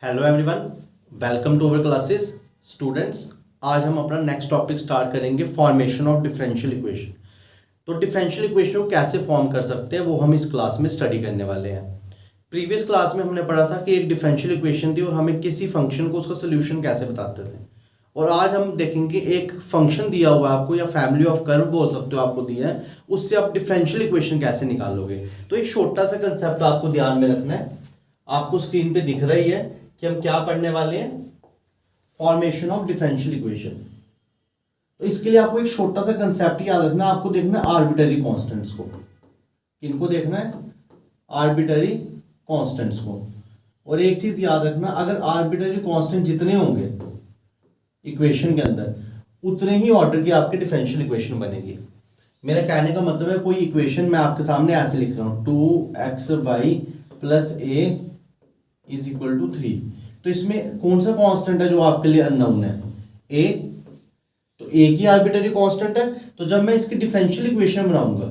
Hello everyone, welcome to our classes students. आज हम अपना नेक्स्ट टॉपिक स्टार्ट करेंगे, फॉर्मेशन ऑफ डिफरेंशियल इक्वेशन। तो डिफरेंशियल इक्वेशन को कैसे फॉर्म कर सकते हैं वो हम इस क्लास में स्टडी करने वाले हैं। प्रीवियस क्लास में हमने पढ़ा था कि एक डिफरेंशियल इक्वेशन थी और हमें किसी फंक्शन को उसका सोल्यूशन कैसे बताते थे। और आज हम देखेंगे एक फंक्शन दिया हुआ है आपको, या फैमिली ऑफ कर्व बोल सकते हो, आपको दिया है, उससे आप डिफरेंशियल इक्वेशन कैसे निकालोगे। तो एक छोटा सा कंसेप्ट आपको ध्यान में रखना है। आपको स्क्रीन पे दिख रही है कि हम क्या पढ़ने वाले हैं, फॉर्मेशन ऑफ डिफरेंशियल इक्वेशन। तो इसके लिए आपको एक छोटा सा कंसेप्ट याद रखना है। आपको देखना है आर्बिट्ररी कांस्टेंट्स को। किनको देखना है? आर्बिट्ररी कांस्टेंट्स को। और एक चीज याद रखना, अगर आर्बिट्ररी कांस्टेंट जितने होंगे इक्वेशन के अंदर, उतने ही ऑर्डर की आपकी डिफरेंशियल इक्वेशन बनेगी। मेरा कहने का मतलब है, कोई इक्वेशन मैं आपके सामने ऐसे लिख रहा हूं, 2xy plus a is equal to 3। तो इसमें कौन सा कांस्टेंट है जो आपके लिए अननोन है? a। तो a की आर्बिट्ररी कांस्टेंट है, तो जब मैं इसकी डिफरेंशियल इक्वेशन बनाऊंगा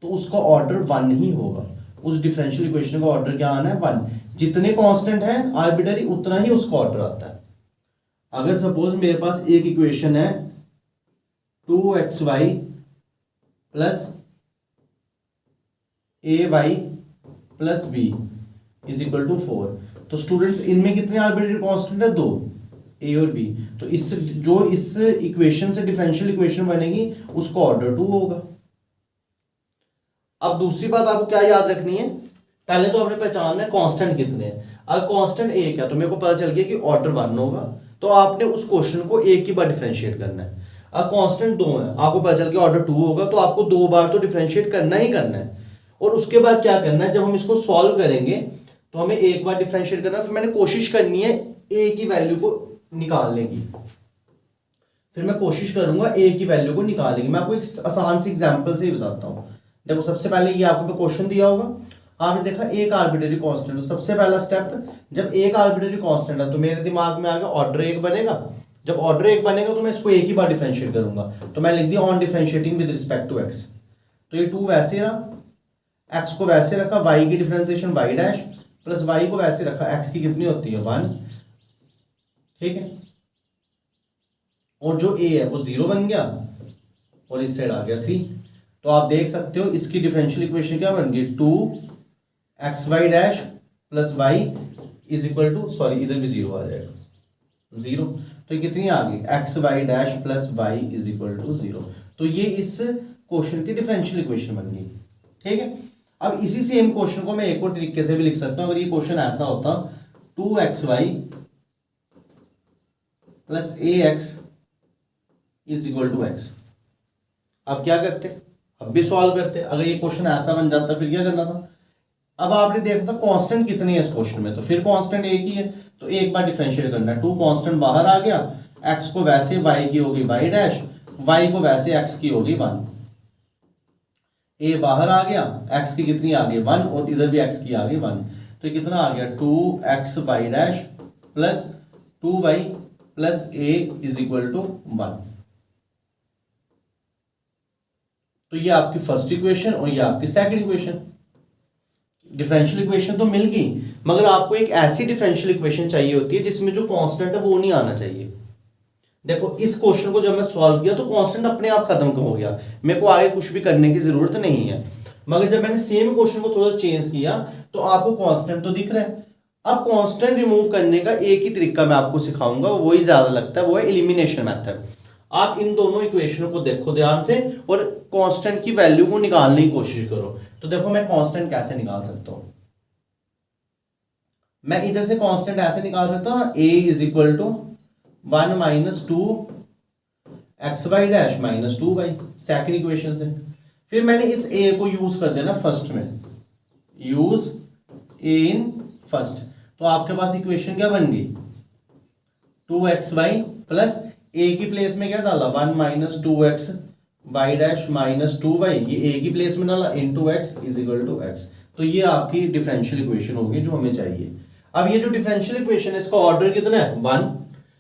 तो उसका ऑर्डर 1 ही होगा। उस डिफरेंशियल इक्वेशन का ऑर्डर क्या आना है? 1। जितने कांस्टेंट है आर्बिट्ररी, उतना ही उसका ऑर्डर आता है। अगर सपोज मेरे पास एक इक्वेशन है 2xy plus ay plus b is equal to 4, तो स्टूडेंट्स इनमें कितने आर्बिट्ररी कांस्टेंट है? 2, a और b। तो इस इक्वेशन से डिफरेंशियल इक्वेशन बनेगी, उसका ऑर्डर 2 होगा। अब दूसरी बात आपको क्या याद रखनी है, पहले तो आपने पहचानना है कांस्टेंट कितने हैं। अगर कांस्टेंट एक है तो मेरे को पता चल गया कि ऑर्डर 1 होगा, तो आपने उस क्वेश्चन को एक ही बार डिफरेंशिएट करना है। अब कांस्टेंट 2 है, आपको पता चल गया ऑर्डर 2 होगा, तो आपको 2 बार तो डिफरेंशिएट करना ही करना है। और उसके बाद क्या करना है, जब हम इसको सॉल्व करेंगे तो हमें एक बार डिफरेंशिएट करना है, फिर मैंने कोशिश करनी है a की वैल्यू को निकालने की। फिर मैं कोशिश करूंगा a की वैल्यू को निकालने की। मैं आपको एक आसान सी एग्जांपल से ही बताता हूं। देखो, सबसे पहले ये आपको क्वेश्चन दिया होगा, आपने देखा एक आर्बिट्ररी कांस्टेंट। तो सबसे पहला स्टेप, जब एक आर्बिट्ररी कांस्टेंट है तो मेरे दिमाग में आ गया ऑर्डर 1 बनेगा। जब ऑर्डर 1 बनेगा तो मैं इसको एक ही बार डिफरेंशिएट करूंगा, तो मैं लिख दिया on differentiating with respect to x। तो ये 2 वैसे रहा, x को वैसे रखा, y की differentiation y dash plus y को वैसे रखा, x की कितनी होती है? 1। ठीक है, और जो a है वो 0 बन गया और इस साइड आ गया 3। तो आप देख सकते हो इसकी डिफरेंशियल इक्वेशन क्या बन गई? 2xy dash plus y is equal to, sorry इधर भी 0 आ जाएगा, 0। तो ये कितनी आ गई? xy dash plus y is equal to 0। तो ये इस क्वेश्चन की डिफरेंशियल इक्वेशन बन गई। ठीक है, अब इसी सेम क्वेश्चन को मैं एक और तरीके से भी लिख सकता हूं। अगर ये क्वेश्चन ऐसा होता 2xy plus ax is equal to x, अब क्या करते? अब भी सॉल्व करते। अगर ये क्वेश्चन ऐसा बन जाता फिर क्या करना था? अब आपने देखना था कांस्टेंट कितने हैं इस क्वेश्चन में, तो फिर कांस्टेंट एक ही है, तो एक बार डिफरेंशिएट करना है। 2 कांस्टेंट बाहर आ गया, x को वैसे y की होगी y डैश, y को वैसे x की होगी 1। a बाहर आ गया, x की कितनी आ गई? 1, और इधर भी x की आ गई 1। तो कितना आ गया? 2xy dash plus 2y plus a is equal to 1। तो ये आपकी फर्स्ट इक्वेशन और ये आपकी सेकंड इक्वेशन। डिफरेंशियल इक्वेशन तो मिल गई, मगर आपको एक ऐसी डिफरेंशियल इक्वेशन चाहिए होती है जिसमें जो कांस्टेंट है वो नहीं आना चाहिए। देखो, इस क्वेश्चन को जब मैं सॉल्व किया तो कांस्टेंट अपने आप खत्म हो गया, मेरे को आगे कुछ भी करने की जरूरत नहीं है। मगर जब मैंने सेम क्वेश्चन को थोड़ा चेंज किया तो आपको कांस्टेंट तो दिख रहा है। अब कांस्टेंट रिमूव करने का एक ही तरीका मैं आपको सिखाऊंगा, वही ज्यादा लगता है, वो है एलिमिनेशन मेथड। आप इन दोनों इक्वेशनों को देखो ध्यान से और कांस्टेंट की वैल्यू को निकालने की कोशिश करो। तो देखो, मैं कांस्टेंट कैसे निकाल सकता हूं? मैं इधर से कांस्टेंट ऐसे निकाल सकता हूं ना, a is equal to 1 minus 2 xy dash minus 2y, second equation से। फिर मैंने इस a को यूज कर देना फर्स्ट में, यूज a इन फर्स्ट। तो आपके पास इक्वेशन क्या बन गई? 2xy प्लस a की प्लेस में क्या डाला? 1 minus 2x y dash minus 2y, ये a की प्लेस में डाला, into x is equal to x। तो ये आपकी डिफरेंशियल इक्वेशन होगी जो हमें चाहिए। अब ये जो डिफरेंशियल इक्वेशन है इसका ऑर्डर कितना है? 1,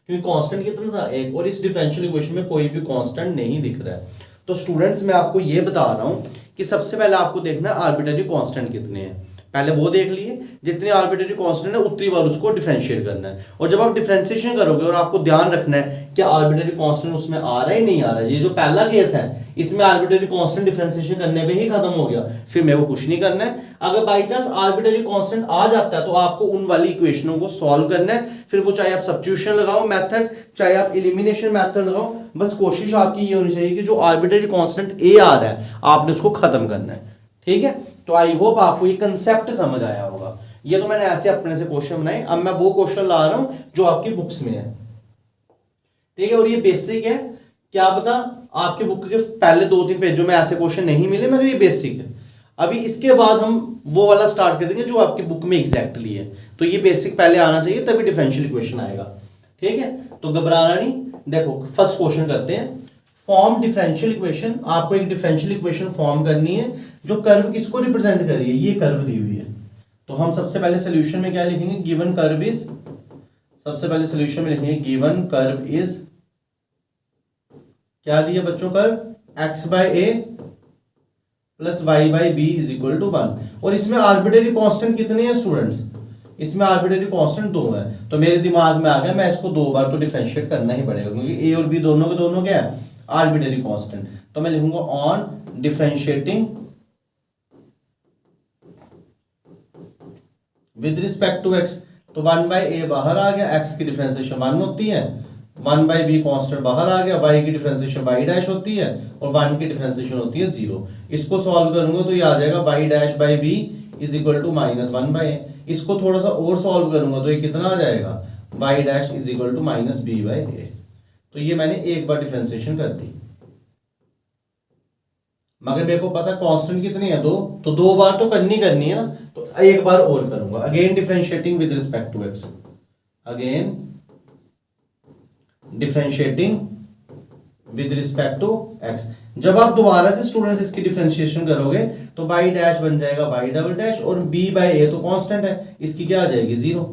क्योंकि कांस्टेंट कितना था? 1, और इस डिफरेंशियल इक्वेशन में कोई भी कांस्टेंट नहीं दिख रहा है। तो स्टूडेंट्स, मैं आपको ये बता रहा हूं कि सबसे पहले आपको देखना है आर्बिट्ररी कांस्टेंट कितने हैं। पहले वो देख लिए, जितनी आर्बिट्रेरी कांस्टेंट है उतनी बार उसको डिफरेंशिएट करना है। और जब आप डिफरेंशिएशन करोगे और आपको ध्यान रखना है कि आर्बिट्रेरी कांस्टेंट उसमें आ रहा है नहीं आ रहा है, ये जो पहला केस है इसमें आर्बिट्रेरी कांस्टेंट डिफरेंशिएशन करने पे ही खत्म हो गया, फिर मेरे को कुछ नहीं करना है। अगर बाई चांस आर्बिट्रेरी कांस्टेंट आ जाता है तो आपको उन वाली इक्वेशनों को सॉल्व करना है, फिर वो चाहे आप सब्स्टिट्यूशन लगाओ मेथड, चाहे आप एलिमिनेशन मेथड लगाओ, बस कोशिश आपकी ये होनी चाहिए कि जो आर्बिट्रेरी कांस्टेंट ए आ रहा है आपने उसको खत्म करना है। ठीक है, तो आई होप आपको ये कंसेप्ट समझ आया होगा। ये तो मैंने ऐसे अपने से क्वेश्चन बनाए, अब मैं वो क्वेश्चन ला रहा हूं जो आपकी बुक्स में है। ठीक है, और ये बेसिक है, क्या पता आपके बुक के पहले 2-3 पेजों में ऐसे क्वेश्चन नहीं मिले, मगर ये बेसिक है। अभी इसके बाद हम वो वाला स्टार्ट कर देंगे जो आपकी बुक में एग्जैक्टली है। तो ये बेसिक पहले आना चाहिए, तभी डिफरेंशियल इक्वेशन आएगा। ठीक है, तो घबराना नहीं। देखो फर्स्ट क्वेश्चन करते हैं, फॉर्म डिफरेंशियल इक्वेशन। आपको एक डिफरेंशियल इक्वेशन फॉर्म करनी है जो कर्व किसको रिप्रेजेंट कर रही है, ये कर्व दी हुई है। तो हम सबसे पहले सॉल्यूशन में क्या लिखेंगे, गिवन कर्व इज, सबसे पहले सॉल्यूशन में लिखेंगे गिवन कर्व इज, क्या दिया बच्चों, curve x by a plus y by b is equal to 1। और इसमें आर्बिट्रेरी कांस्टेंट कितने हैं स्टूडेंट्स, इसमें आर्बिट्रेरी कांस्टेंट 2 है। तो मेरे दिमाग में आ गया मैं इसको 2 बार तो डिफरेंशिएट करना ही पड़ेगा, क्योंकि a और b दोनों के दोनों क्या है, आर्बिट्रेरी कांस्टेंट। तो मैं लिखूंगा on differentiating with respect to x। तो 1 बाय a बाहर आ गया, x की डिफरेंशिएशन 1 होती है, 1 बाय b कांस्टेंट बाहर आ गया, y की डिफरेंशिएशन y डैश होती है और 1 की डिफरेंशिएशन होती है 0। इसको सॉल्व करूंगा तो ये आ जाएगा y dash by b is equal to -1 by a। इसको थोड़ा सा और सॉल्व करूंगा तो ये कितना आ जाएगा, y dash is equal to -b by a। तो ये मैंने एक बार डिफरेंशिएशन कर दी, मगर मेरे को पता कांस्टेंट कितनी है 2, तो 2 बार तो करनी है ना, तो एक बार और करूंगा। Again differentiating with respect to x, again differentiating with respect to x। जब आप दोबारा से स्टूडेंट्स इसकी डिफरेंशिएशन करोगे तो y डैश बन जाएगा y डबल डैश और b बाय a तो कांस्टेंट है, इसकी क्या आ जाएगी 0।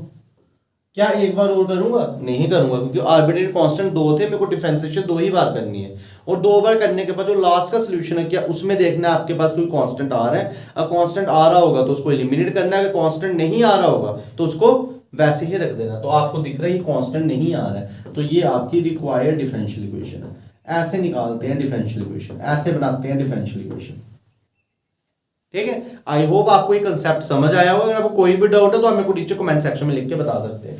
क्या एक बार और करूंगा, नहीं करूंगा, क्योंकि आर्बिट्रेरी कांस्टेंट 2 थे, मेरे को डिफरेंशिएशन 2 ही बार करनी है। और 2 बार करने के बाद जो लास्ट का सॉल्यूशन है, क्या उसमें देखना है आपके पास कोई कांस्टेंट आ रहा है। अब कांस्टेंट आ रहा होगा तो उसको एलिमिनेट करना है, अगर कांस्टेंट नहीं आ रहा होगा तो उसको वैसे ही रख देना। तो आपको दिख रहा है ये कांस्टेंट नहीं आ रहा है, तो ये आपकी रिक्वायर्ड डिफरेंशियल इक्वेशन है। ऐसे निकालते हैं डिफरेंशियल इक्वेशन, ऐसे बनाते हैं डिफरेंशियल इक्वेशन। ठीक है, आई होप आपको ये कंसेप्ट समझ आया हो। अगर आपको कोई भी डाउट है तो आप मेरे को नीचे कमेंट सेक्शन में लिख के बता सकते हैं।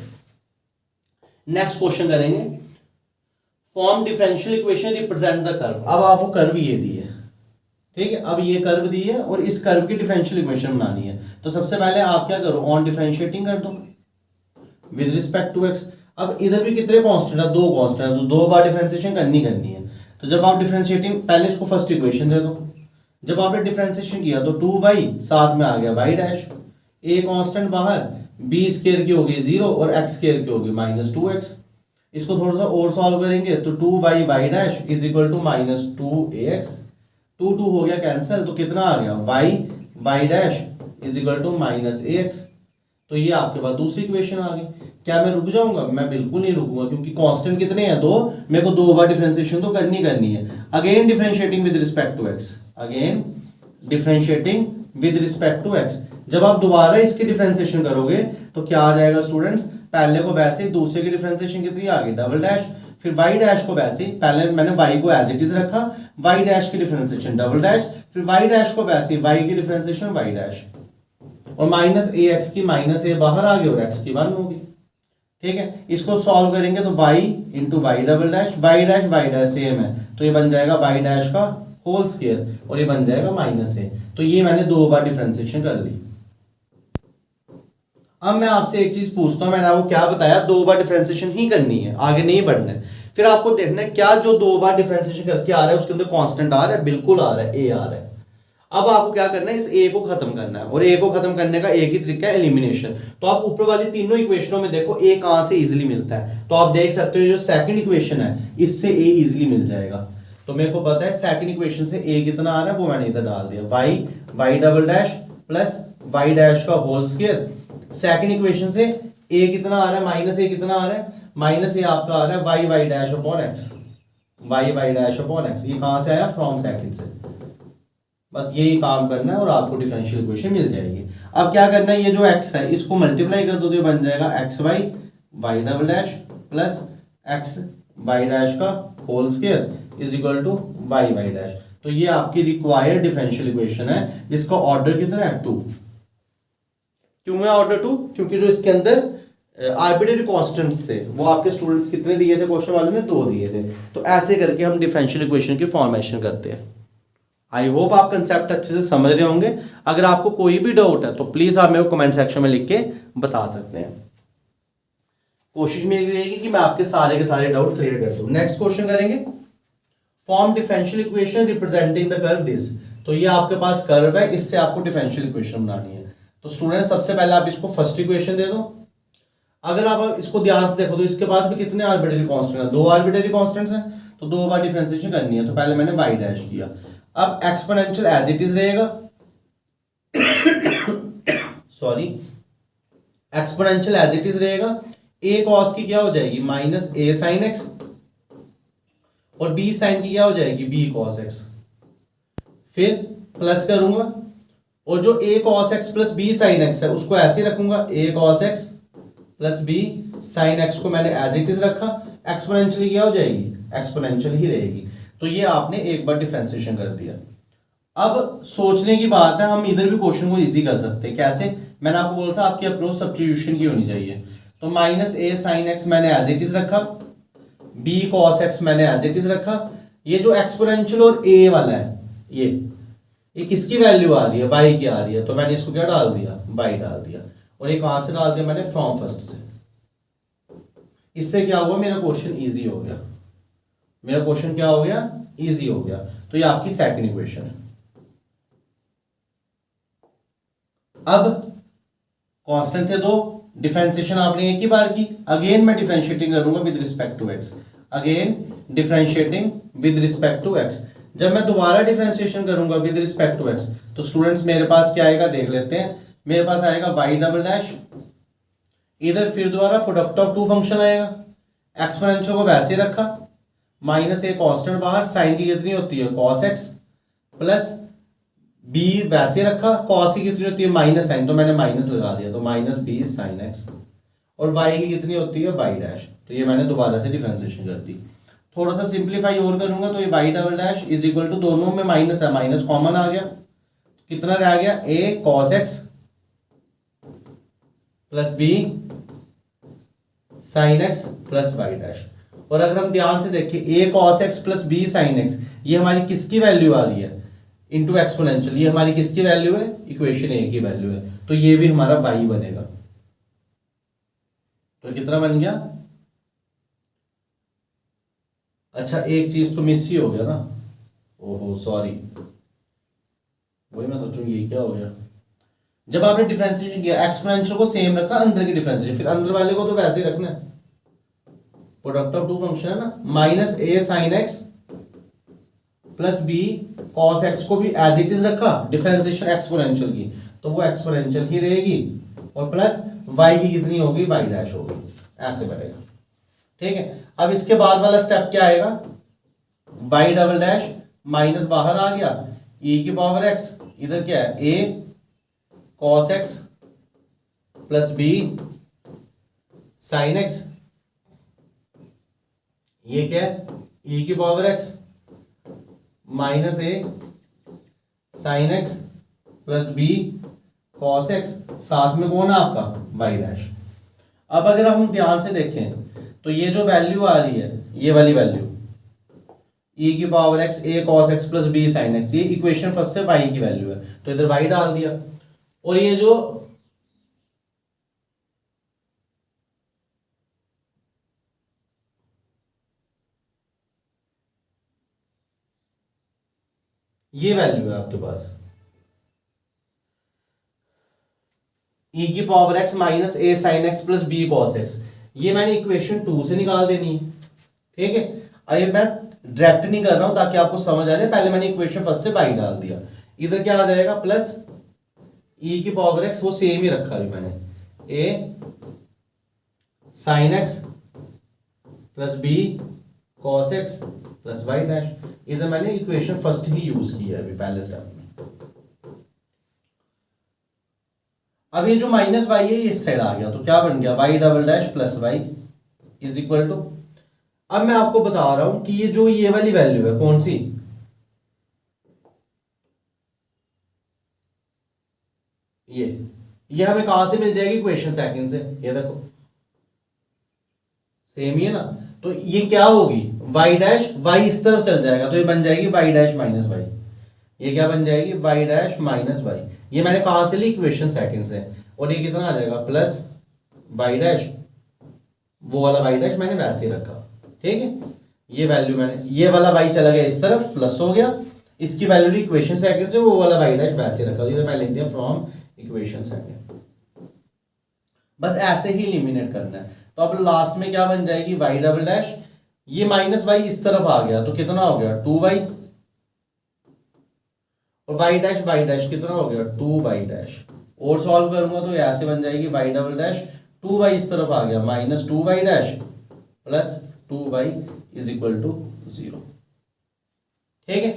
नेक्स्ट क्वेश्चन करेंगे, form differential equation represent the curve. अब आपको कर्व ये दी है, ठीक है, अब ये कर्व दी है और इस कर्व की डिफरेंशियल इक्वेशन बनानी है। तो सबसे पहले आप क्या करो, ऑन डिफरेंशिएटिंग कर दो विद रिस्पेक्ट टू x। अब इधर भी कितने कांस्टेंट है, 2 कांस्टेंट है, तो 2 बार डिफरेंशिएशन करनी है। तो जब आप डिफरेंशिएटिंग, पहले इसको फर्स्ट इक्वेशन दे दो। जब आपने डिफरेंशिएशन किया तो 2y साथ में आ गया y डैश, a कांस्टेंट बाहर, b स्क्वायर की होगी 0 और x स्क्वायर की होगी -2x। इसको थोड़ा सा और सॉल्व करेंगे तो 2y y dash is equal to -2ax। 2 हो गया कैंसिल, तो कितना आ गया, y dash is equal to -ax। तो ये आपके पास दूसरी इक्वेशन आ गई। क्या मैं रुक जाऊंगा, मैं बिल्कुल नहीं रुकूंगा, क्योंकि कांस्टेंट कितने हैं 2, मेरे को 2 बार डिफरेंशिएशन तो करनी है। Again differentiating with respect to x, again differentiating with respect to x। जब आप दोबारा इसकी डिफरेंशिएशन करोगे तो क्या आ जाएगा स्टूडेंट्स, पहले को वैसे ही, दूसरे की डिफरेंशिएशन कितनी आ गई, डबल डैश, फिर y डैश को वैसे ही, पहले मैंने y को एज इट इज रखा, y डैश की डिफरेंशिएशन डबल डैश, फिर y डैश को वैसे ही, y की डिफरेंशिएशन y डैश, और -ax की -a बाहर आ गई और x की 1 होगी। ठीक है, इसको सॉल्व करेंगे तो y into y double dash, y dash same है, तो ये बन जाएगा y डैश का होल स्क्वायर और ये बन जाएगा -a। तो ये मैंने 2 बार डिफरेंशिएशन कर ली। अब मैं आपसे एक चीज पूछता हूं, मैंने आपको क्या बताया, 2 बार डिफरेंशिएशन ही करनी है, आगे नहीं बढ़ना है। फिर आपको देखना है क्या जो 2 बार डिफरेंशिएशन करके आ रहा है उसके अंदर कांस्टेंट आ रहा है, बिल्कुल आ रहा है, a आ रहा है। अब आपको क्या करना है, इस a को खत्म करना है, और a को खत्म करने का एक ही तरीका है, एलिमिनेशन। तो आप ऊपर वाली तीनों इक्वेशनों में देखो a कहां से इजीली मिलता है, तो आप देख सकते हो जो सेकंड इक्वेशन है इससे a इजीली मिल जाएगा। तो मेरे को पता है सेकंड इक्वेशन से a कितना आ रहा है, वो मैंने इधर डाल दिया, y double dash plus y dash का होल स्क्वायर। सेकंड इक्वेशन से a कितना आ रहा है, -a कितना आ रहा है, -a आपका आ रहा है y dash upon x, y dash upon x। ये कहां से आया, फ्रॉम सेकंड से। बस यही काम करना है और आपको डिफरेंशियल इक्वेशन मिल जाएगी। अब क्या करना है, ये जो x है इसको मल्टीप्लाई कर दो तो ये बन जाएगा X Y Y double dash plus X Y dash का whole square is equal to Y Y dash. तो ये आपकी रिक्वायर्ड डिफरेंशियल इक्वेशन है जिसका ऑर्डर कितना है 2। क्यों है ऑर्डर 2? क्योंकि जो इसके अंदर आर्बिट्रेरी कांस्टेंट्स थे वो आपके स्टूडेंट्स कितने दिए थे क्वेश्चन वाले ने, 2 दिए थे। तो ऐसे करके हम डिफरेंशियल इक्वेशन की फॉर्मेशन करते हैं। आई होप आप कंसेप्ट अच्छे से समझ रहे होंगे। अगर आपको कोई भी डाउट है तो प्लीज आप मेरे को कमेंट सेक्शन में लिख के बता सकते हैं। कोशिश मेरी रहेगी कि मैं आपके सारे के सारे डाउट क्लियर कर दूं। नेक्स्ट क्वेश्चन करेंगे, form differential equation representing the curve this. तो ये आपके पास कर्व है, इससे आपको डिफरेंशियल इक्वेशन बनानी है। तो स्टूडेंट सबसे पहले आप इसको फर्स्ट इक्वेशन दे दो। अगर आप इसको ध्यान से देखो तो इसके पास भी कितने आर्बिट्रेरी कांस्टेंट है, 2 आर्बिट्रेरी कांस्टेंट्स हैं, तो 2 बार डिफरेंशिएशन करनी है। तो पहले मैंने y डैश किया। अब एक्सपोनेंशियल एज इट इज रहेगा sorry exponential as it is रहेगा। a cos की क्या हो जाएगी माइनस a sin x और b sin की क्या हो जाएगी b cos x। फिर प्लस करूंगा और जो a cos x plus b sin x है उसको ऐसे ही रखूंगा, a cos x plus b sin x को मैंने एज इट इज रखा। एक्सपोनेंशियल क्या हो जाएगी, एक्सपोनेंशियल ही रहेगी। तो ये आपने एक बार डिफरेंशिएशन कर दिया। अब सोचने की बात है, हम इधर भी क्वेश्चन को इजी कर सकते हैं। कैसे? मैंने आपको बोला था आपकी अप्रोच सब्स्टिट्यूशन की होनी चाहिए। तो माइनस a sin x मैंने एज इट इज रखा, b cos x मैंने एज इट इज रखा। ये जो एक्सपोनेंशियल और a वाला है ये किसकी वैल्यू आ रही है, y की आ रही है। तो मैंने इसको क्या डाल दिया, y डाल दिया। और ये कहां से डाल दिया मैंने, फ्रॉम फर्स्ट से। इससे क्या हुआ, मेरा क्वेश्चन इजी हो गया। मेरा क्वेश्चन क्या हो गया, इजी हो गया। तो ये आपकी सेकंड इक्वेशन है। अब कांस्टेंट थे 2, डिफरेंशिएशन आपने एक ही बार की। अगेन मैं डिफरेंशिएटिंग करूंगा with respect to x। Again differentiating with respect to x। जब मैं दोबारा डिफरेंशिएशन करूंगा विद रिस्पेक्ट टू x तो स्टूडेंट्स मेरे पास क्या आएगा देख लेते हैं। मेरे पास आएगा y डबल डैश, इधर फिर दोबारा प्रोडक्ट ऑफ 2 फंक्शन आएगा। एक्सपोनेंशियल को वैसे रखा, माइनस a कांस्टेंट बाहर, साइन की कितनी होती है cos x प्लस b वैसे रखा, cos की कितनी होती है माइनस साइन, तो मैंने माइनस लगा दिया। तो माइनस b साइन x और y की कितनी होती है y डैश। तो ये मैंने दोबारा से डिफरेंशिएशन कर दी। थोड़ा सा सिंप्लीफाई और करूंगा तो ये y double dash is equal to, दोनों में माइनस है, माइनस कॉमन आ गया, कितना रह गया a cos x plus b sine x plus y dash. और अगर हम ध्यान से देखें a cos x plus b sine x ये हमारी किसकी वैल्यू आ रही है, इनटू एक्सपोनेंशियल, ये हमारी किसकी वैल्यू है, इक्वेशन a की वैल्यू है। तो ये भी हमारा y बनेगा। तो कितना बन गया, अच्छा एक चीज तो मिस ही हो गया ना, ओहो सॉरी, वही मैं सोचूं ये क्या हो गया। जब आपने डिफरेंशिएशन किया एक्सपोनेंशियल को सेम रखा, अंदर की डिफरेंशिएशन, फिर अंदर वाले को तो वैसे ही रखना है, प्रोडक्ट ऑफ 2 फंक्शन है ना। Minus a sin x plus b cos x को भी एज इट इज रखा, डिफरेंशिएशन एक्सपोनेंशियल की, तो वो एक्सपोनेंशियल ही रहेगी और प्लस y की कितनी होगी, y डैश होगी, ऐसे बनेगा। ठीक है, अब इसके बाद वाला स्टेप क्या आएगा, y डबल डैश माइनस बाहर आ गया, e की पावर x, इधर क्या है a cos x plus b sin x, ये क्या है e की power x minus a sine x plus b cos x, साथ में कौन है आपका y डैश। अब अगर हम ध्यान से देखें तो ये जो वैल्यू आ रही है, ये वाली वैल्यू e की power x a cos x plus b sine x, ये इक्वेशन फर्स्ट से y की वैल्यू है, तो इधर y डाल दिया। और ये जो ये वैल्यू है आपके पास e की power x minus a sine x plus b cos x, ये मैंने इक्वेशन 2 से निकाल देनी है। ठीक है, अब मैं डायरेक्ट नहीं कर रहा हूं ताकि आपको समझ आ जाए, पहले मैंने इक्वेशन फर्स्ट से y डाल दिया, इधर क्या आ जाएगा प्लस e की पावर x, वो सेम ही रखा है मैंने, a sine x plus b cos x plus y dash. इधर मैंने इक्वेशन फर्स्ट ही यूज किया है अभी पहले स्टेप में। अब ये जो माइनस वाई है ये इस साइड आ गया, तो क्या बन गया y double dash plus y is equal to, अब मैं आपको बता रहा हूं कि ये जो ये वाली वैल्यू है कौन सी, ये हमें कहां से मिल जाएगी, इक्वेशन सेकंड से, ये देखो सेम ही है ना, तो ये क्या होगी वाई डैश, वाई इस तरफ चल जाएगा तो ये बन जाएगी वाई डैश माइनस वाई, ये क्या बन जाएगी वाई डैश माइनस वाई, ये मैंने कहां से ली इक्वेशन सेकंड से, और ये कितना आ जाएगा प्लस वाई डैश, वो वाला वाई डैश मैंने वैसे ही रखा, ठीक है, ये वैल्यू मैंने, ये वाला वाई चला गया इस तरफ प्लस हो गया, इसकी वैल्यू इक्वेशन सेकंड से, वो वाला वाई डैश वैसे रखा, इधर मैं लिख दिया फ्रॉम इक्वेशन सेकंड, बस ऐसे ही एलिमिनेट करना है। तो अब लास्ट में क्या बन जाएगी वाई डबल डैश, ये माइनस वाई इस तरफ आ गया तो कितना हो गया 2y, और वाई डैश कितना हो गया 2y डैश, और सॉल्व करूंगा तो ऐसे बन जाएगी वाई डबल डैश 2y इस तरफ आ गया minus 2y dash plus 2y is equal to 0, ठीक है।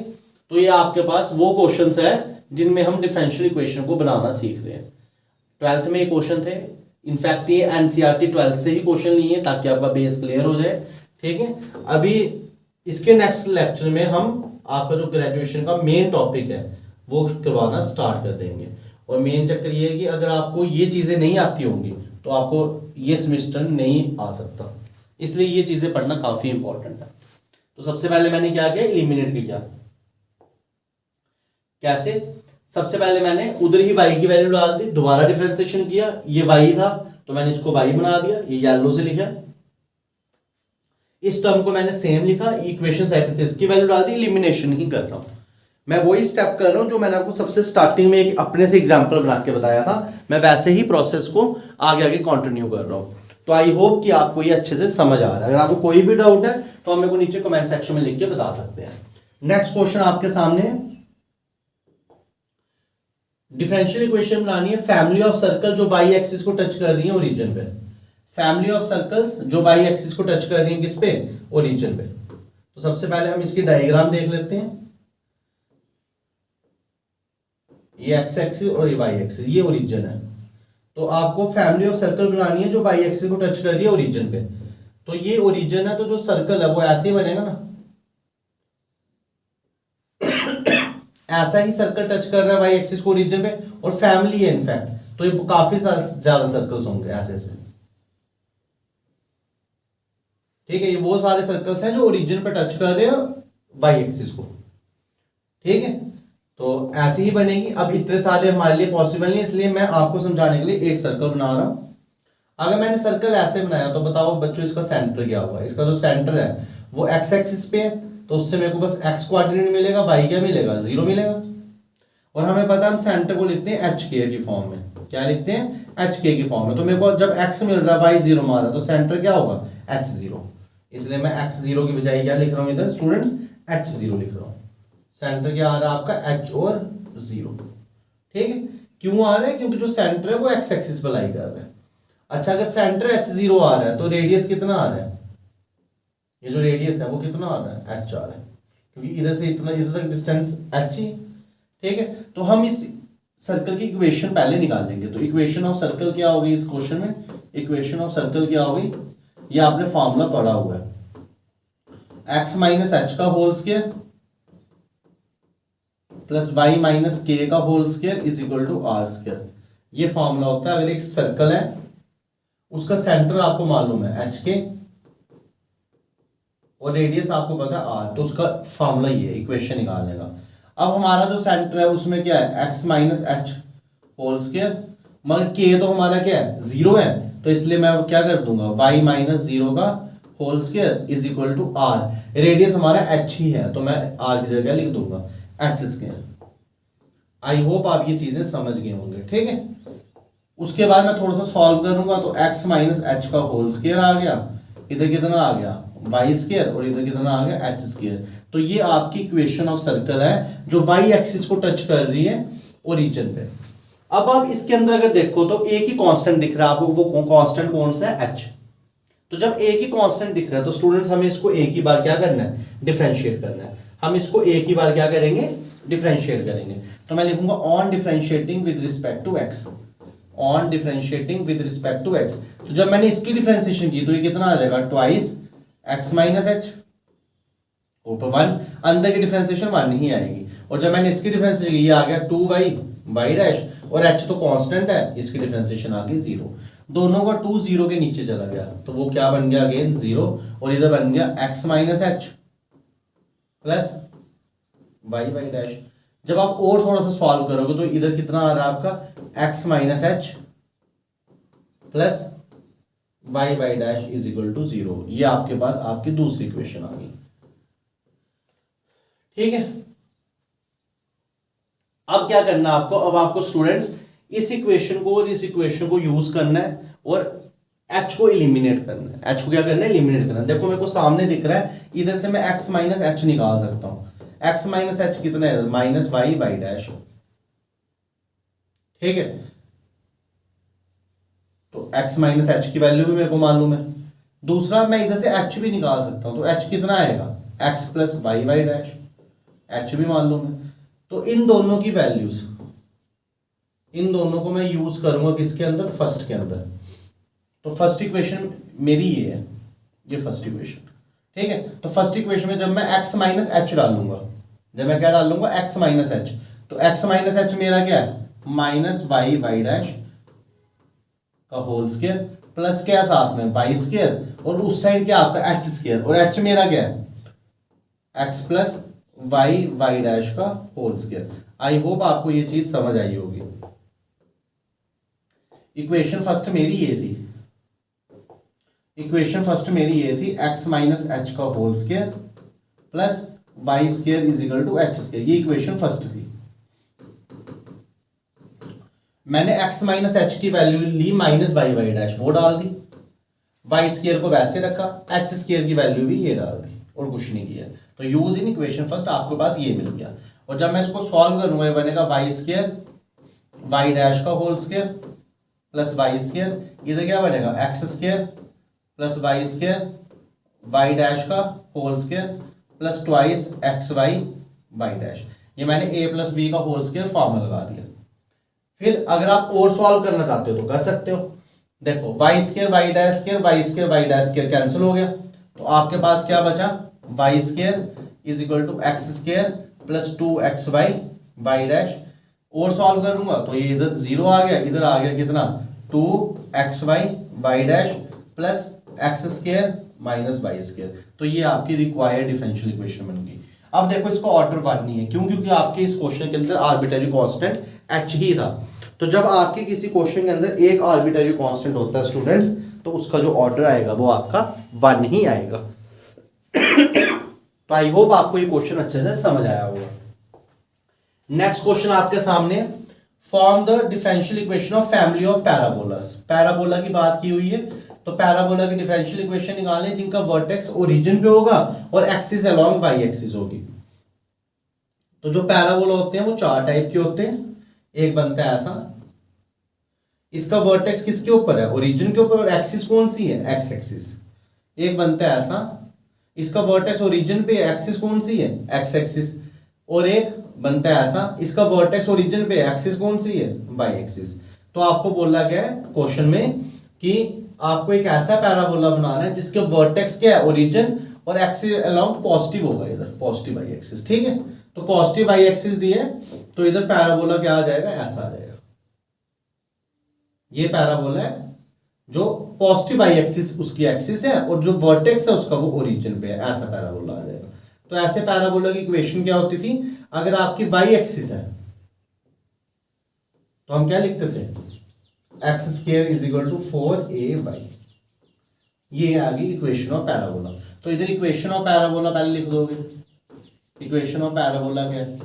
तो ये आपके पास वो क्वेश्चंस है जिनमें हम डिफरेंशियल इक्वेशन को बनाना सीख रहे हैं। 12th में ये क्वेश्चन थे, इनफैक्ट ये एनसीईआरटी 12th से ही क्वेश्चन लिए ताकि आपका बेस क्लियर हो जाए, ठीक है। अभी इसके नेक्स्ट लेक्चर में हम आपका जो ग्रेजुएशन का मेन टॉपिक है वो करवाना स्टार्ट कर देंगे, और मेन चक्कर ये है कि अगर आपको ये चीजें नहीं आती होंगी तो आपको ये सेमेस्टर नहीं आ सकता, इसलिए ये चीजें पढ़ना काफी इंपॉर्टेंट है। तो सबसे पहले मैंने क्या किया, एलिमिनेट किया। कैसे, सबसे पहले मैंने उधर ही y की वैल्यू डाल दी, दोबारा डिफरेंशिएशन किया, ये y था तो मैंने इसको y बना दिया, ये येलो से लिखा, इस टर्म को मैंने सेम लिखा, इक्वेशन सेकंड से इसकी वैल्यू डाल दी, एलिमिनेशन ही कर रहा हूं मैं, वही स्टेप कर रहा हूं जो मैंने आपको सबसे स्टार्टिंग में एक अपने से एग्जांपल बना के बताया था, मैं वैसे ही प्रोसेस को आगे आगे कंटिन्यू कर रहा हूं। तो आई होप कि आपको ये अच्छे से समझ आ रहा है। अगर आपको कोई भी डाउट है तो आप मेरे को नीचे कमेंट सेक्शन में लिख के बता सकते हैं। नेक्स्ट क्वेश्चन आपके सामने, डिफरेंशियल इक्वेशन बनानी है, फैमिली ऑफ सर्कल जो वाई एक्सिस को टच कर रही है ओरिजिन पे, फैमिली ऑफ सर्कल्स जो वाई एक्सिस को टच कर रही है किस पे, ओरिजिन पे। तो सबसे पहले हम इसकी डायग्राम देख लेते हैं, ये एक्स एक्सिस और ये वाई एक्सिस, ये ओरिजिन है। तो आपको फैमिली ऑफ सर्कल बनानी है जो वाई एक्सिस को टच कर रही है ओरिजिन पे। तो ये ओरिजिन है तो जो सर्कल है वो ऐसे ही बनेगा ना, ऐसा ही सर्कल टच कर रहा है वाई एक्सिस को ओरिजिन पे, और फैमिली है इनफैक्ट, तो ये काफी ज्यादा सर्कल्स होंगे ऐसे ऐसे, ठीक है। ये वो सारे सर्कल्स हैं जो ओरिजिन पे टच कर रहे हैं वाई एक्सिस को, ठीक है। तो ऐसे ही बनेगी। अब इतने सारे हमारे लिए पॉसिबल नहीं, इसलिए मैं आपको समझाने के लिए एक सर्कल बना रहा हूं। अगर मैंने सर्कल ऐसे बनाया तो बताओ बच्चों इसका सेंटर क्या होगा, इसका जो सेंटर है वो एक्स एक्सिस पे है, तो उससे मेरे को बस एक्स कोऑर्डिनेट मिलेगा, वाई क्या मिलेगा 0 मिलेगा, और हमें पता है हम सेंटर को लिखते हैं एच के की फॉर्म में, क्या लिखते हैं एच के की फॉर्म में। तो मेरे को जब एक्स मिल रहा है वाई 0 मारा तो सेंटर क्या होगा h0, इसलिए मैं x0 की बजाय क्या लिख रहा हूं इधर स्टूडेंट्स h0 लिख रहा हूं। सेंटर क्या आ रहा है आपका h और 0, ठीक है। क्यों आ रहा है, क्योंकि जो सेंटर है वो एक्स एक्सिस पर लाई कर रहा है। अच्छा, अगर सेंटर h0 आ रहा है तो रेडियस कितना आ रहा है, ये जो रेडियस है वो कितना आ रहा है h आ रहा है, क्योंकि इधर से इतना इधर तक डिस्टेंस h ही, ठीक है। तो हम इस सर्कल की इक्वेशन पहले निकाल लेंगे। तो इक्वेशन ऑफ सर्कल क्या होगी इस क्वेश्चन में, इक्वेशन ऑफ सर्कल क्या होगी, ये आपने फॉर्मूला पढ़ा हुआ है, x माइनस एच का whole square plus y minus k का whole square is equal to r square. ये फॉर्मूला होता है अगर एक सर्कल है उसका सेंटर आपको मालूम है एच के और रेडियस आपको पता है आर, तो उसका फॉर्मूला ये है इक्वेशन निकालने का। अब हमारा जो सेंटर है उसमें क्या है x minus h whole square, मगर k तो हमारा क्या है 0 है, तो इसलिए मैं क्या कर दूंगा y माइनस 0 का whole square is equal to r। Radius हमारा h ही है तो मैं r की जगह लिख दूंगा h स्क्वायर। आई होप आप ये चीजें समझ गए होंगे, ठीक है। उसके बाद मैं थोड़ा सा सॉल्व करूंगा तो x माइनस एच का होल स्क्वायर आ गया, इधर कितना आ गया y स्क्वायर और इधर कितना आ गया h स्क्वायर। तो ये आपकी इक्वेशन ऑफ सर्कल है जो y एक्सिस को टच कर रही है ओरिजिन पे। अब आप इसके अंदर अगर देखो तो एक ही कांस्टेंट दिख रहा है आपको, वो कांस्टेंट कौन सा है h। तो जब एक ही कांस्टेंट दिख रहा है तो स्टूडेंट्स हमें इसको एक ही बार क्या करना है डिफरेंशिएट करना है। हम इसको एक ही बार क्या करेंगे डिफरेंशिएट करेंगे। तो मैं लिखूंगा on differentiating with respect to x, on differentiating with respect to x. तो जब मैंने इसकी डिफरेंशिएशन की तो ये कितना आ जाएगा, ट्वाइस एक्स माइनस एच ऊपर 1, अंदर की डिफरेंशिएशन 1 ही आएगी। और जब मैंने इसकी डिफरेंशिएशन की ये आ गया 2y y डैश, और h तो कांस्टेंट है, इसकी डिफरेंशिएशन आ गई 0। दोनों का 2 0 के नीचे चला गया तो वो क्या बन गया, अगेन 0, और इधर बन गया x minus h plus y y dash. जब आप और थोड़ा सा सॉल्व करोगे तो इधर कितना आ रहा है आपका, x minus h plus y y dash is equal to 0। ये आपके पास आपकी दूसरी इक्वेशन आ गई। ठीक है, अब क्या करना है आपको, अब आपको स्टूडेंट्स इस इक्वेशन को और इस इक्वेशन को यूज करना है और h को एलिमिनेट करना है। h को क्या करना है, एलिमिनेट करना है। देखो मेरे को सामने दिख रहा है, इधर से मैं x माइनस एच निकाल सकता हूं। x माइनस एच कितना है, माइनस वाई वाई डैश। ठीक है, तो x माइनस एच की वैल्यू भी मेरे को मालूम है। दूसरा मैं इधर से h भी निकाल सकता हूं, तो h कितना आएगा, x plus y Y dash, h भी मालूम है। तो इन दोनों की वैल्यूज, इन दोनों को मैं यूज करूंगा किसके अंदर, फर्स्ट के अंदर। तो फर्स्ट इक्वेशन मेरी ये है, ये फर्स्ट इक्वेशन। ठीक है, तो फर्स्ट इक्वेशन में जब मैं x माइनस एच डालूंगा, जब मैं क्या डालूंगा, x माइनस एच, तो x माइनस एच मेरा क्या है, माइनस वाई वाई डैश का होल स्क्वायर प्लस क्या साथ में वाई स्क्वायर, और उस साइड क्या आपका एच स्क्वायर, और h मेरा क्या है, x plus y Y dash का होल स्क्वायर। आई होप आपको ये चीज समझ आई होगी। इक्वेशन फर्स्ट मेरी ये थी, इक्वेशन फर्स्ट मेरी ये थी, x माइनस एच का whole square plus Y square is equal to h square. ये इक्वेशन फर्स्ट थी। मैंने x माइनस एच की वैल्यू ली माइनस वाई वाई डैश, वो डाल दी, वाई स्क्वायर को वैसे रखा, एच स्क्वायर की वैल्यू भी ये डाल दी, और कुछ नहीं किया। तो यूज इन इक्वेशन फर्स्ट, आपके पास ये मिल गया। और जब मैं इसको सॉल्व करूंगा, ये बनेगा वाई स्क्वायर वाई डैश का whole square plus Y square, इधर क्या बनेगा, X square plus Y square Y dash का whole square plus twice X Y Y dash. ये मैंने a प्लस बी का होल स्क्वायर फॉर्मूला लगा दिया। फिर अगर आप और सॉल्व करना चाहते हो तो कर सकते हो। देखो y square Y dash square y square Y dash square cancel हो गया, तो आपके पास क्या बचा, y square is equal to x square plus 2x y Y dash. और सॉल्व करूंगा तो ये इधर 0 आ गया, इधर आ गया कितना, 2x y Y dash plus x square minus y square. तो ये आपकी रिक्वायर्ड डिफरेंशियल इक्वेशन बन गई। अब देखो इसका ऑर्डर 1 नहीं है, क्यों, क्योंकि आपके इस क्वेश्चन के अंदर आर्बिट्ररी कांस्टेंट h ही था। तो जब आपके किसी क्वेश्चन के अंदर एक आर्बिट्ररी कांस्टेंट होता है स्टूडेंट्स, तो उसका जो ऑर्डर आएगा वो आपका 1 ही आएगा। तो आई होप आपको ये क्वेश्चन अच्छे से समझ आया होगा। नेक्स्ट क्वेश्चन आपके सामने, form the differential equation of family of parabolas. Parabola की बात की हुई है, तो पैराबोला की डिफरेंशियल इक्वेशन निकालें जिनका वर्टेक्स ओरिजिन पे होगा और एक्सिस अलोंग वाई एक्सिस होगी। तो जो पैराबोला होते हैं वो 4 टाइप के होते हैं। एक बनता है ऐसा, इसका वर्टेक्स किसके ऊपर है, ओरिजिन के ऊपर, और एक्सिस कौन सी है, एक्स एक्सिस। एक बनता है ऐसा, इसका वर्टेक्स ओरिजिन पे, एक्सिस कौन सी है, एक्स एक्सिस। और एक बनता है ऐसा, इसका वर्टेक्स ओरिजिन पे, एक्सिस कौन सी है, वाई एक्सिस। तो आपको बोला गया है क्वेश्चन में कि आपको एक ऐसा पैराबोला बनाना है जिसके वर्टेक्स क्या है, ओरिजिन, और एक्सिस अलोंग पॉजिटिव होगा, इधर पॉजिटिव वाई एक्सिस। ठीक है, तो पॉजिटिव वाई एक्सिस दिए, तो इधर पैराबोला क्या आ जाएगा, ऐसा आ जाएगा। ये पैराबोला है जो पॉजिटिव वाई एक्सिस उसकी एक्सिस है, और जो वर्टेक्स है उसका वो ओरिजिन पे है, ऐसा पैराबोला आ जाएगा। तो ऐसे पैराबोला की इक्वेशन क्या होती थी, अगर आपकी वाई एक्सिस है तो हम क्या लिखते थे, x square is equal to 4ay। ये आ गई इक्वेशन ऑफ पैराबोला। तो इधर इक्वेशन ऑफ पैराबोला पहले लिख दोगे। इक्वेशन ऑफ पैराबोला क्या है,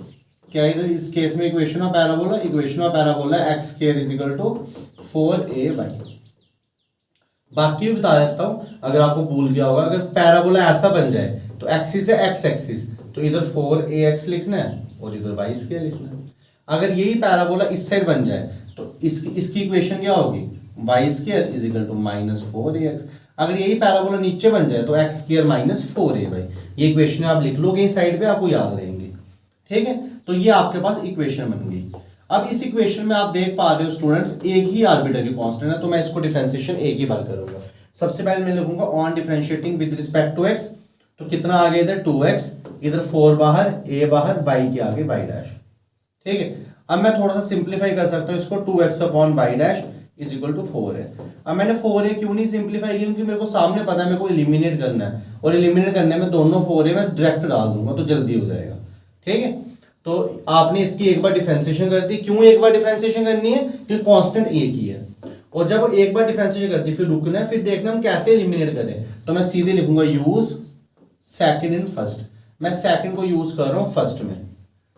क्या इधर इस केस में equation of parabola, equation of parabola x square is equal to 4ay। बाकी भी बता देता हूं, अगर आपको भूल गया होगा, अगर पैराबोला ऐसा बन जाए तो एक्सिस है एक्स एक्सिस, तो इधर 4ax लिखना है और इधर वाई स्क्वायर लिखना है। अगर यही पैराबोला इस साइड बन जाए तो इसकी इक्वेशन क्या होगी, y square is equal to minus 4ax। अगर यही पैराबोला नीचे बन जाए तो एक्स स्क्वायर माइनस 4ay। ये इक्वेशन आप लिख लोगे इस साइड पे, आपको याद रहेंगे। ठीक है, तो ये आपके पास इक्वेशन बन गई। अब इस इक्वेशन में आप देख पा रहे हो स्टूडेंट्स, एक ही आर्बिट्ररी कांस्टेंट है, तो मैं इसको डिफरेंशिएशन एक ही बार करूंगा। सबसे पहले मैं लिखूंगा on differentiating with respect to x, तो कितना आ गया इधर 2x, इधर 4 बाहर, a बाहर, y के आगे y डैश। ठीक है, अब मैं थोड़ा सा सिंप्लीफाई कर सकता हूँ इसको, 2x upon y dash is equal to 4 है। अब मैंने 4a क्यों नहीं सिंप्लीफाई किया, क्योंकि मेरे को सामने पता है मेरे को एलिमिनेट करना है, और एलिमिनेट करने में दोनों 4a मैं डायरेक्ट डाल दूंगा तो जल्दी हो जाएगा। ठीक है, तो आपने इसकी एक बार डिफरेंशिएशन कर दी। क्यों एक बार डिफरेंशिएशन करनी है, क्योंकि कांस्टेंट एक ही है, और जब एक बार डिफरेंशिएशन करती फिर रुकना है, फिर देखना हम कैसे एलिमिनेट करें। तो मैं सीधे लिखूंगा यूज सेकंड इन फर्स्ट, मैं सेकंड को यूज कर रहा हूं फर्स्ट में,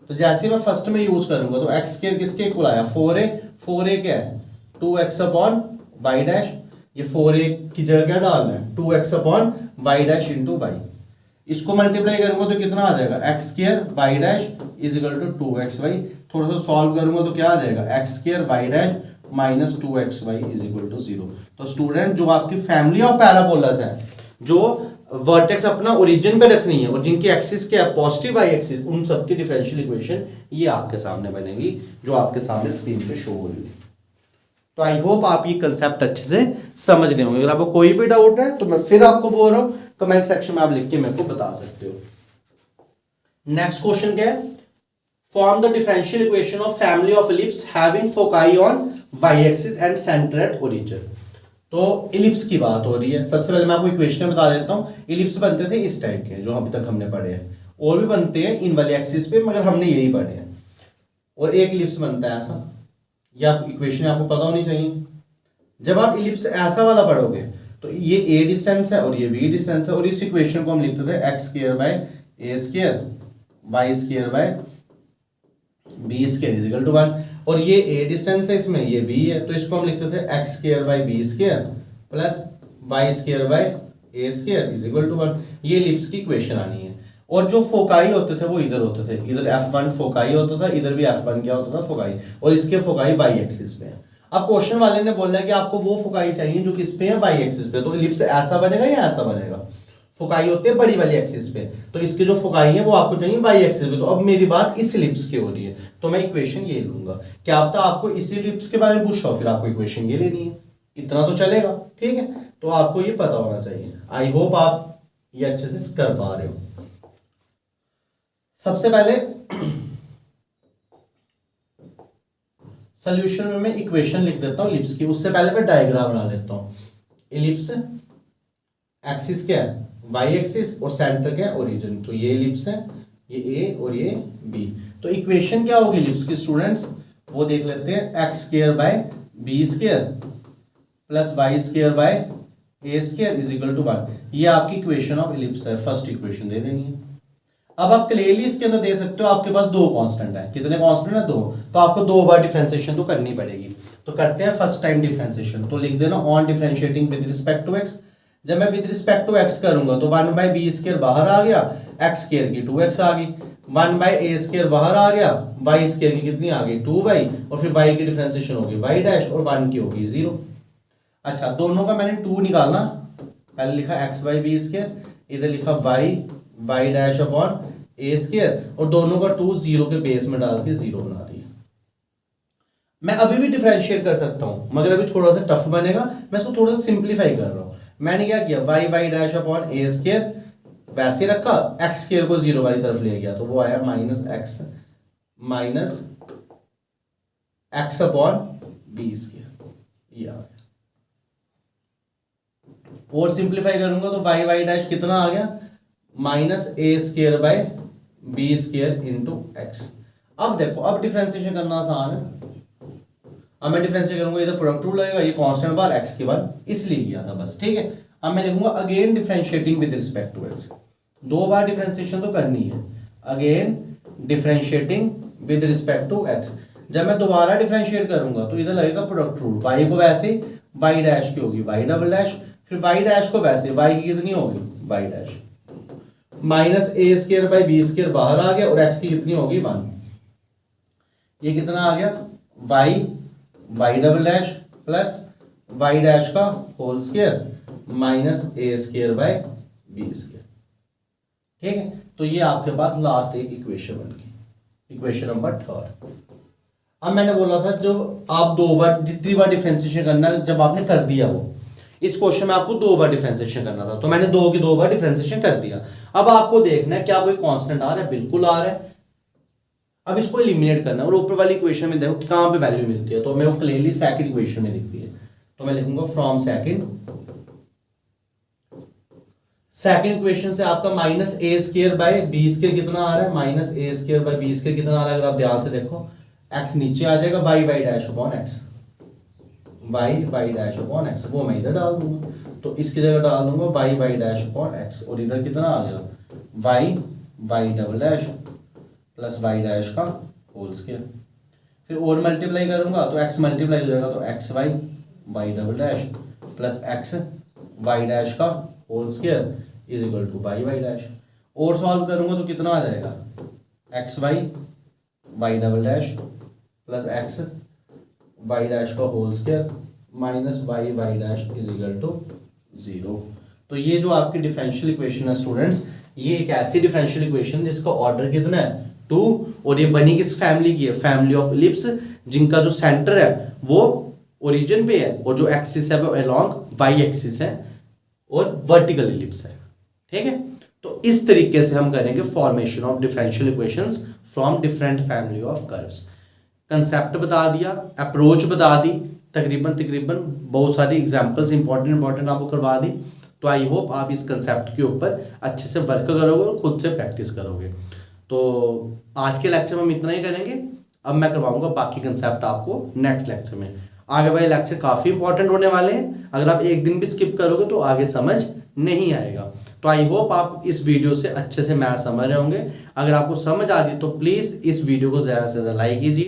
तो जैसे मैं फर्स्ट में यूज करूंगा तो एक्स स्क्वायर किसके इक्वल आया 4a, 4a क्या है 2x अपॉन y डैश, ये 4a की जगह क्या डालना है 2x upon y dash into y, इसको मल्टीप्लाई करूंगा तो कितना आ जाएगा x square y dash is equal to 2xy, थोड़ा सा सॉल्व करूंगा तो क्या आ जाएगा x square y dash minus 2xy is equal to 0। तो स्टूडेंट जो आपकी फैमिली ऑफ पैराबोलास है, जो वर्टेक्स अपना ओरिजिन पे रखनी है और जिनकी एक्सिस क्या है पॉजिटिव वाई एक्सिस, उन सबकी डिफरेंशियल इक्वेशन ये आपके सामने बनेगी, जो आपके सामने स्क्रीन पे शो हो रही है। तो आई होप आप ये कंसेप्ट अच्छे से समझ रहे होंगे। अगर आपको कोई भी डाउट है तो मैं फिर आपको बोल रहा हूं, कमेंट सेक्शन में आप लिख के मेरे को बता सकते हो। नेक्स्ट क्वेश्चन क्या है, form the differential equation of family of ellipse having foci on y axis and centre at origin. तो इलिप्स की बात हो रही है। सबसे पहले मैं आपको इक्वेशन बता देता हूं। इलिप्स बनते थे इस टाइप के जो अभी तक हमने पढ़े हैं, और भी बनते हैं इन वाले एक्सिस पे, मगर हमने यही पढ़े हैं। और एक इलिप्स बनता है ऐसा, यह इक्वेशन आपको पता होनी चाहिए। जब आप इलिप्स ऐसा वाला पढ़ोगे तो ये a डिस्टेंस है और ये b डिस्टेंस है, और इस इक्वेशन को हम लिखते थे x square by a square y square by b square is equal to 1, और ये a डिस्टेंस है इसमें, ये b है, तो इसको हम लिखते थे x square by b square plus Y square by a square is equal to 1। ये इलिप्स की इक्वेशन आनी है। और जो फोकाई होते थे वो इधर होते थे, इधर f1 फोकाई होता था, इधर भी f1 क्या होता था फोकाई, और इसके फोकाई y एक्सिस पे है। अब क्वेश्चन वाले ने बोला कि आपको वो फोकाई चाहिए जो किस पे है y एक्सिस पे, तो इलिप्स ऐसा बनेगा या ऐसा बनेगा। फोकाई होते हैं बड़ी वाली एक्सिस पे, तो इसके जो फोकाई है वो आपको चाहिए y एक्सिस पे। तो अब मेरी बात इस इलिप्स की हो रही है, तो मैं इक्वेशन ये लूंगा। क्या पता आपको इस इलिप्स के बारे में पूछा हो, फिर आपको इक्वेशन ये लेनी है, इतना तो चलेगा। ठीक है, तो आपको ये पता होना चाहिए। आई होप आप ये अच्छे से कर पा रहे हो। सबसे पहले सॉल्यूशन में मैं इक्वेशन लिख देता हूं इलिप्स की, उससे पहले मैं डायग्राम बना लेता हूं। इलिप्स एक्सिस क्या है वाई एक्सिस, और सेंटर क्या है ओरिजिन, तो ये इलिप्स है, ये ए और ये बी। तो इक्वेशन क्या होगी इलिप्स की स्टूडेंट्स, वो देख लेते हैं x square by B square plus Y square by a square is equal to 1। ये आपकी इक्वेशन ऑफ इलिप्स है, फर्स्ट इक्वेशन दे देनी है। अब आप क्लियरली इसके अंदर दे सकते हो आपके पास दो कांस्टेंट है, कितने कांस्टेंट है 2, तो आपको 2 बार डिफरेंशिएशन तो करनी पड़ेगी। तो करते हैं फर्स्ट टाइम डिफरेंशिएशन, तो लिख देना on differentiating with respect to x. जब मैं विद रिस्पेक्ट टू एक्स करूंगा तो 1 बाय बी स्क्वायर बाहर आ गया, एक्स स्क्वायर की 2x आ गई, 1 बाय ए स्क्वायर बाहर आ गया, वाई स्क्वायर की कितनी आ गई 2y, और फिर y की डिफरेंशिएशन होगी y डैश और 1 की होगी 0। अच्छा, दोनों का मैंने 2 निकालना, पहले लिखा x बाय बी स्क्वायर, इधर लिखा y डैश अपॉन ए स्क्वायर, और दोनों का 2 0 के बेस में डाल के 0 बना दिया। मैं अभी भी डिफरेंशिएट कर सकता हूं, मगर अभी थोड़ा सा टफ बनेगा, मैं इसको थोड़ा सा सिंप्लीफाई कर रहा हूं। मैंने क्या किया y डैश अपॉन ए स्क्वायर वैसे रखा, एक्स स्क्वायर को 0 वाली तरफ ले गया, तो वो आया minus x upon b square, ये आ गया। और सिंप्लीफाई करूंगा तो y डैश कितना आ गया minus A square by B square into x. अब देखो, अब डिफरेंशिएशन करना आसान है। अब मैं डिफरेंशिएट करूंगा, इधर प्रोडक्ट रूल लगेगा, ये कांस्टेंट बार एक्स की बार इसलिए किया था बस। ठीक है, अब मैं लिखूंगा again differentiating with respect to x. 2 बार डिफरेंशिएशन तो करनी है, again differentiating with respect to x. जब मैं दोबारा डिफरेंशिएट करूंगा तो इधर लगेगा प्रोडक्ट रूल, y को वैसे y डैश की होगी y डबल डैश, फिर y डैश को वैसे y की कितनी होगी y dash, minus A square by B square बाहर आ गया, और x की कितनी होगी 1। ये कितना आ गया y double dash plus y dash का whole square minus A square by B square. ठीक है, तो ये आपके पास लास्ट एक इक्वेशन बन गई, इक्वेशन नंबर 3। अब मैंने बोला था जब आप 2 बार, जितनी बार डिफरेंशिएशन करना है, जब आपने कर दिया वो, इस क्वेश्चन में आपको 2 बार डिफरेंशिएशन करना था, तो मैंने 2 की 2 बार डिफरेंशिएशन कर दिया। अब आपको देखना है क्या कोई कांस्टेंट आ रहा है, बिल्कुल आ रहा है। अब इसको एलिमिनेट करना है, और ऊपर वाली इक्वेशन में देखो कहाँ पे वैल्यू मिलती है, तो मेरे को क्लियरली सेकंड इक्वेशन में दिखती है, तो मैं लिखूंगा फ्रॉम सेकंड इक्वेशन से आपका minus A square by B square कितना आ रहा है, minus A square by B square कितना आ रहा है, अगर आप ध्यान से देखो x नीचे आ जाएगा, y y dash upon x, y dash upon x, वो मैं इधर डाल दूंगा, तो इसकी जगह डाल दूंगा y डैश अपॉन x, और इधर कितना आ गया y double dash plus y dash का होल स्क्वायर, फिर और मल्टीप्लाई करूंगा तो x मल्टीप्लाई हो जाएगा, तो x y double dash plus x y dash का whole square is equal to y dash, और सॉल्व करूंगा तो कितना आ जाएगा x y double dash plus x y dash का whole square minus y dash is equal to 0। तो ये जो आपकी डिफरेंशियल इक्वेशन है स्टूडेंट्स, ये एक ऐसी डिफरेंशियल इक्वेशन जिसका ऑर्डर कितना है 2, और ये बनी किस फैमिली की है, फैमिली ऑफ इलिप्स, जिनका जो सेंटर है वो ओरिजिन पे है, और जो एक्सिस है वो अलोंग वाई एक्सिस है और वर्टिकल इलिप्स है। ठीक है, तो इस तरीके से हम करेंगे formation of differential equations from different family of curves. Concept बता दिया, अप्रोच बता दी, तकरीबन बहुत सारी एग्जांपल्स इंपॉर्टेंट आपको करवा दी। तो आई होप आप इस कंसेप्ट के ऊपर अच्छे से वर्क करोगे और खुद से प्रैक्टिस करोगे। तो आज के लेक्चर में हम इतना ही करेंगे, अब मैं करवाऊंगा बाकी कंसेप्ट आपको नेक्स्ट लेक्चर में। आगे वाले लेक्चर काफ़ी इंपॉर्टेंट होने वाले हैं, अगर आप एक दिन भी स्किप करोगे तो आगे समझ नहीं आएगा। तो आई होप आप इस वीडियो से अच्छे से मैथ समझ रहे होंगे। अगर आपको समझ आ रही तो प्लीज़ इस वीडियो को ज़्यादा से ज़्यादा लाइक कीजिए।